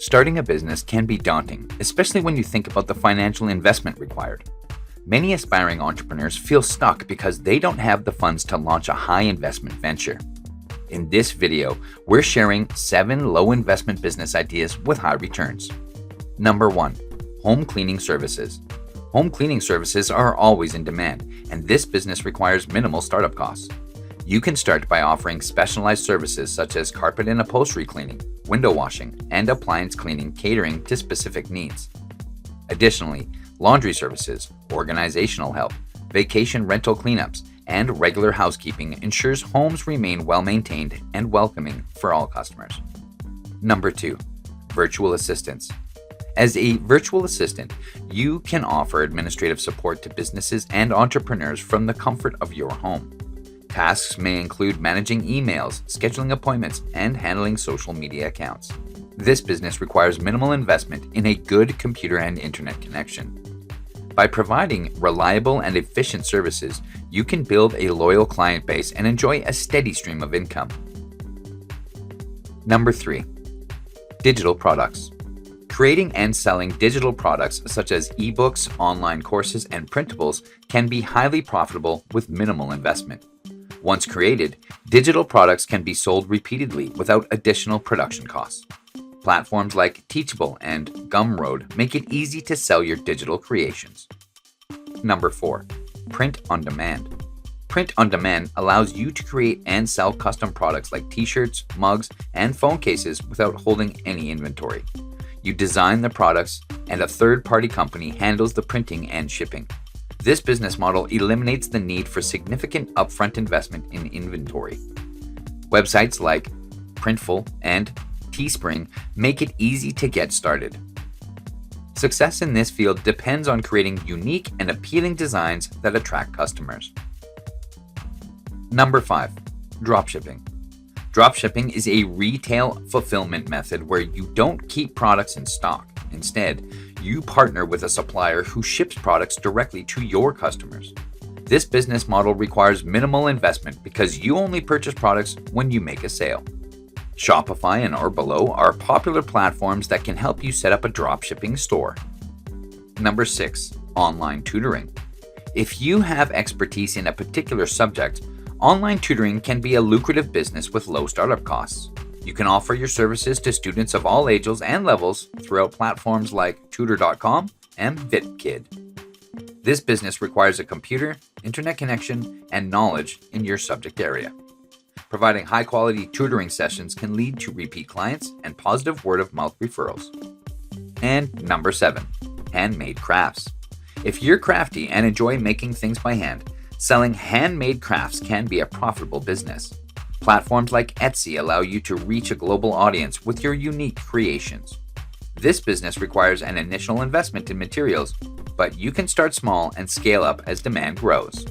Starting a business can be daunting, especially when you think about the financial investment required. Many aspiring entrepreneurs feel stuck because they don't have the funds to launch a high investment venture. In this video, we're sharing 7 low investment business ideas with high returns. Number 1. Home cleaning services. Home cleaning services are always in demand, and this business requires minimal startup costs. You can start by offering specialized services such as carpet and upholstery cleaning, window washing, and appliance cleaning catering to specific needs. Additionally, laundry services, organizational help, vacation rental cleanups, and regular housekeeping ensures homes remain well-maintained and welcoming for all customers. Number 2. Virtual assistants. As a virtual assistant, you can offer administrative support to businesses and entrepreneurs from the comfort of your home. Tasks may include managing emails, scheduling appointments, and handling social media accounts. This business requires minimal investment in a good computer and internet connection. By providing reliable and efficient services, you can build a loyal client base and enjoy a steady stream of income. Number 3. Digital products. Creating and selling digital products such as ebooks, online courses, and printables can be highly profitable with minimal investment. Once created, digital products can be sold repeatedly without additional production costs. Platforms like Teachable and Gumroad make it easy to sell your digital creations. Number 4. Print on demand. Print on demand allows you to create and sell custom products like t-shirts, mugs, and phone cases without holding any inventory. You design the products, and a third-party company handles the printing and shipping. This business model eliminates the need for significant upfront investment in inventory. Websites like Printful and Teespring make it easy to get started. Success in this field depends on creating unique and appealing designs that attract customers. Number 5. Dropshipping. Dropshipping is a retail fulfillment method where you don't keep products in stock. Instead, you partner with a supplier who ships products directly to your customers. This business model requires minimal investment because you only purchase products when you make a sale. Shopify and Orbalo are popular platforms that can help you set up a dropshipping store. Number 6. Online tutoring. If you have expertise in a particular subject, online tutoring can be a lucrative business with low startup costs. You can offer your services to students of all ages and levels throughout platforms like Tutor.com and VitKid. This business requires a computer, internet connection, and knowledge in your subject area. Providing high-quality tutoring sessions can lead to repeat clients and positive word-of-mouth referrals. And number 7. Handmade crafts. If you're crafty and enjoy making things by hand, selling handmade crafts can be a profitable business. Platforms like Etsy allow you to reach a global audience with your unique creations. This business requires an initial investment in materials, but you can start small and scale up as demand grows.